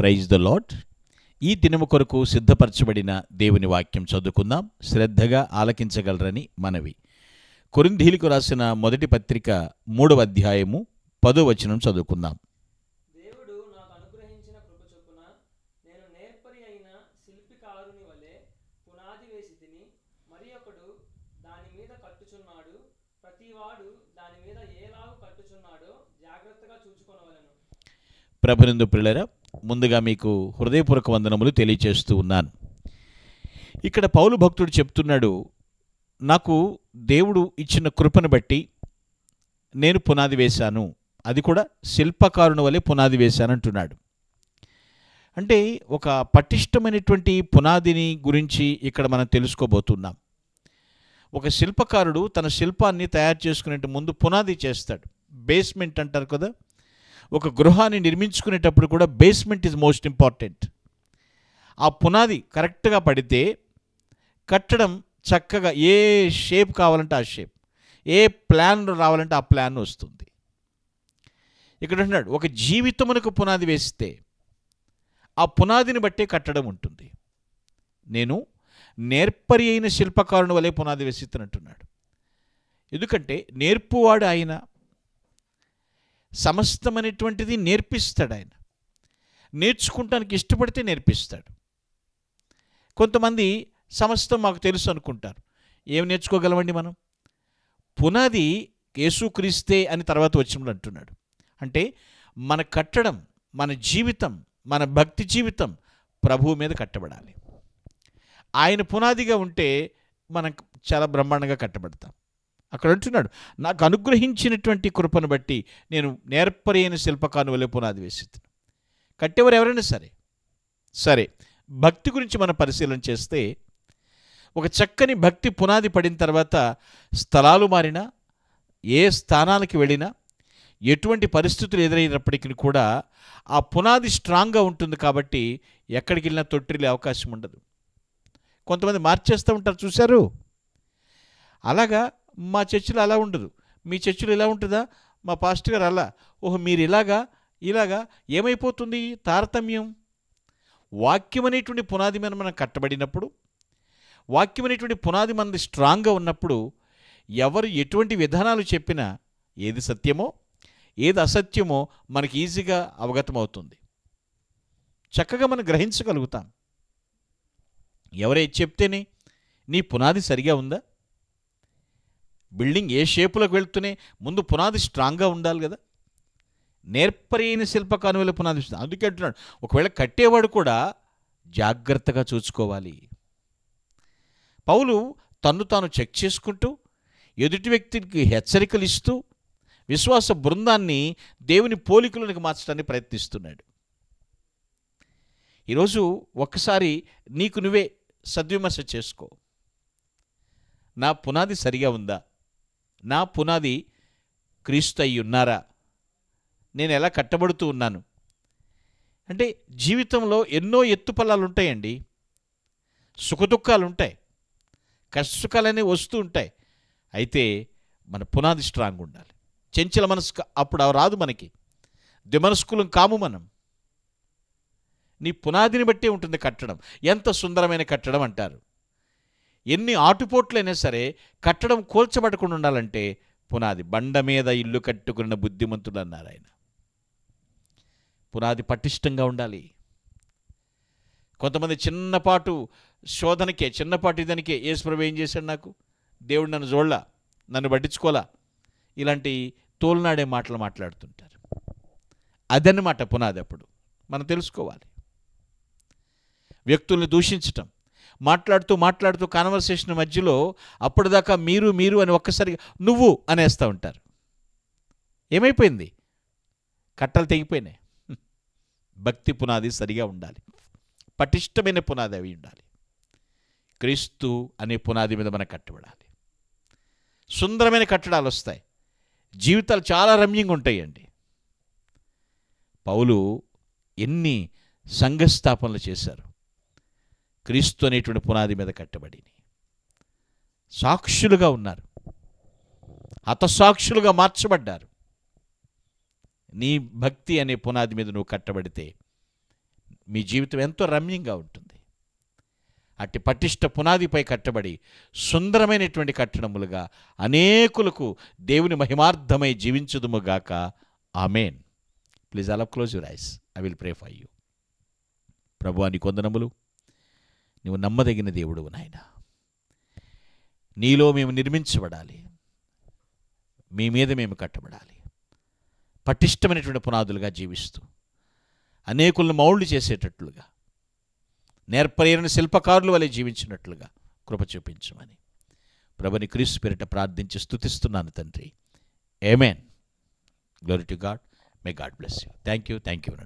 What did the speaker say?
Praise the lord. ఈ దినము కొరకు సిద్ధపరచబడిన దేవుని వాక్యం చదువుకుందాం. శ్రద్ధగా ఆలకించగలరని మనవి. కొరింథీయులకు రాసిన మొదటి పత్రిక 3వ అధ్యాయము 10వ వచనం చదువుకుందాం. దేవుడు నాకు అనుగ్రహించిన కృప చొప్పున నేను నేర్పరి అయిన శిల్పికారుని వలె పునాది వేసి తిని, మరి ఒకడు దాని మీద కట్టుచున్నాడు. ప్రతివాడు దాని మీద ఏలాగు కట్టుచున్నాడో జాగ్రత్తగా చూచుకొనవలెను. ప్రభునందు ప్రియులారా, ముందుగా మీకు హృదయపూర్వక వందనములు తెలియచేస్తూ ఉన్నాను. ఇక్కడ పౌలు భక్తుడు చెప్తున్నాడు, నాకు దేవుడు ఇచ్చిన కృపను బట్టి నేను పునాది వేశాను, అది కూడా శిల్పకారుని వలె పునాది వేశాను అంటున్నాడు. అంటే ఒక పటిష్టమైనటువంటి పునాదిని గురించి ఇక్కడ మనం తెలుసుకోబోతున్నాం. ఒక శిల్పకారుడు తన శిల్పాన్ని తయారు చేసుకునే ముందు పునాది చేస్తాడు. బేస్మెంట్ అంటారు కదా, ఒక గృహాన్ని నిర్మించుకునేటప్పుడు కూడా బేస్మెంట్ ఈజ్ మోస్ట్ ఇంపార్టెంట్. ఆ పునాది కరెక్ట్గా పడితే కట్టడం చక్కగా ఏ షేప్ కావాలంటే ఆ షేప్, ఏ ప్లాన్ రావాలంటే ఆ ప్లాన్ వస్తుంది. ఇక్కడ అంటున్నాడు, ఒక జీవితమునకు పునాది వేస్తే ఆ పునాదిని బట్టే కట్టడం ఉంటుంది. నేను నేర్పరి అయిన శిల్పకారుని వలె పునాది వేసిస్తున్నట్టున్నాడు. ఎందుకంటే నేర్పువాడు ఆయన, సమస్తమైనటువంటిది నేర్పిస్తాడు ఆయన. నేర్చుకుంటానికి ఇష్టపడితే నేర్పిస్తాడు. కొంతమంది సమస్తం మాకు తెలుసు అనుకుంటారు. ఏం నేర్చుకోగలమండి మనం? పునాది యేసుక్రీస్తే అని తర్వాత వచ్చినప్పుడు అంటున్నాడు. అంటే మన కట్టడం, మన జీవితం, మన భక్తి జీవితం ప్రభువు మీద కట్టబడాలి. ఆయన పునాదిగా ఉంటే మనం చాలా బ్రహ్మాండంగా కట్టబడతాం. అక్కడ అంటున్నాడు, నాకు అనుగ్రహించినటువంటి కృపను బట్టి నేను నేర్పరి అయిన శిల్పకారుని వలె పునాది వేసిద్దాను. కట్టేవారు ఎవరైనా సరే భక్తి గురించి మనం పరిశీలన చేస్తే, ఒక చక్కని భక్తి పునాది పడిన తర్వాత స్థలాలు మారినా, ఏ స్థానానికి వెళ్ళినా, ఎటువంటి పరిస్థితులు ఎదురైనప్పటికీ కూడా ఆ పునాది స్ట్రాంగ్గా ఉంటుంది. కాబట్టి ఎక్కడికి వెళ్ళినా తొట్టిల్లే అవకాశం ఉండదు. కొంతమంది మార్చేస్తూ ఉంటారు, చూశారు? అలాగా మా చర్చిలో అలా ఉండదు, మీ చర్చిలో ఇలా ఉంటుందా, మా పాస్టర్ గారు అలా, ఓహో మీరు ఇలాగా ఏమైపోతుంది తారతమ్యం? వాక్యం అనేటువంటి పునాది మీద మనం కట్టబడినప్పుడు, వాక్యం అనేటువంటి పునాది మనది స్ట్రాంగ్గా ఉన్నప్పుడు, ఎవరు ఎటువంటి విధానాలు చెప్పినా ఏది సత్యమో ఏది అసత్యమో మనకి ఈజీగా అవగతమవుతుంది. చక్కగా మనం గ్రహించగలుగుతాం. ఎవరైతే చెప్తేనే నీ పునాది సరిగా ఉందా? బిల్డింగ్ ఏ షేపులోకి వెళ్తూనే ముందు పునాది స్ట్రాంగ్గా ఉండాలి కదా. నేర్పరి అయిన శిల్పకారుని వలె పునాది. అందుకే అంటున్నాడు, ఒకవేళ కట్టేవాడు కూడా జాగ్రత్తగా చూసుకోవాలి. పౌలు తన్ను తాను చెక్ చేసుకుంటూ, ఎదుటి వ్యక్తికి హెచ్చరికలు ఇస్తూ, విశ్వాస బృందాన్ని దేవుని పోలికలోనికి మార్చడానికి ప్రయత్నిస్తున్నాడు. ఈరోజు ఒక్కసారి నీకు నువ్వే సద్విమర్శ చేసుకో. నా పునాది సరిగా ఉందా? నా పునాది క్రీస్తు అయి ఉన్నారా? నేను ఎలా కట్టబడుతూ ఉన్నాను? అంటే జీవితంలో ఎన్నో ఎత్తుపల్లాలు ఉంటాయండి, సుఖదుఖాలు ఉంటాయి, కష్టసుఖాలన్నీ వస్తూ ఉంటాయి. అయితే మన పునాది స్ట్రాంగ్ ఉండాలి. చెంచల మనసు అప్పుడు రాదు మనకి, ద్విమనస్కులం కాము మనం. నీ పునాదిని బట్టే ఉంటుంది కట్టడం. ఎంత సుందరమైన కట్టడం అంటారు. ఎన్ని ఆటుపోట్లైనా సరే కట్టడం కూల్చబడకుండా ఉండాలంటే పునాది. బండ మీద ఇల్లు కట్టుకున్న బుద్ధిమంతుడు అన్నారు ఆయన. పునాది పటిష్టంగా ఉండాలి. కొంతమంది చిన్నపాటు శోధనకే, చిన్నపాటి దానికే యేసుప్రభు ఏం చేశాడు, నాకు దేవుడు నన్ను చూడలా, నన్ను పట్టించుకోలా, ఇలాంటి తోలునాడే మాటలు మాట్లాడుతుంటారు. అదన్నమాట పునాది. అప్పుడు మనం తెలుసుకోవాలి. వ్యక్తుల్ని దూషించటం, మాట్లాడుతూ కాన్వర్సేషన్ మధ్యలో అప్పటిదాకా మీరు అని ఒక్కసారిగా నువ్వు అనేస్తూ ఉంటారు. ఏమైపోయింది? కట్టలు తెగిపోయినాయి. భక్తి పునాది సరిగా ఉండాలి, పటిష్టమైన పునాది అవి ఉండాలి. క్రీస్తు అనే పునాది మీద మనం కట్టబడాలి. సుందరమైన కట్టడాలు వస్తాయి, జీవితాలు చాలా రమ్యంగా ఉంటాయండి. పౌలు ఎన్ని సంఘస్థాపనలు చేశారు క్రీస్తు అనేటువంటి పునాది మీద కట్టబడి. సాక్షులుగా ఉన్నారు, హతసాక్షులుగా మార్చబడ్డారు. నీ భక్తి అనే పునాది మీద నువ్వు కట్టబడితే మీ జీవితం ఎంతో రమ్యంగా ఉంటుంది. అట్టి పటిష్ట పునాదిపై కట్టబడి సుందరమైనటువంటి కట్టడములుగా అనేకులకు దేవుని మహిమార్థమై జీవించుదుముగాక. ఆమేన్. ప్లీజ్ అలా close your eyes. I will pray for you. ప్రభువా, నీ వందనములు. నువ్వు నమ్మదగిన దేవుడు నాయన. నీలో మేము నిర్మించబడాలి, మీ మీద మేము కట్టబడాలి. పటిష్టమైనటువంటి పునాదులుగా జీవిస్తూ అనేకులను మౌల్డ్ చేసేటట్లుగా, నేర్పరైన శిల్పకారుల వలె జీవించినట్లుగా కృప చూపించమని ప్రభుని క్రీస్తు పేరిట ప్రార్థించి స్తుతిస్తున్నాను తండ్రి. Amen. Glory to God. May God bless you. Thank you. Thank you.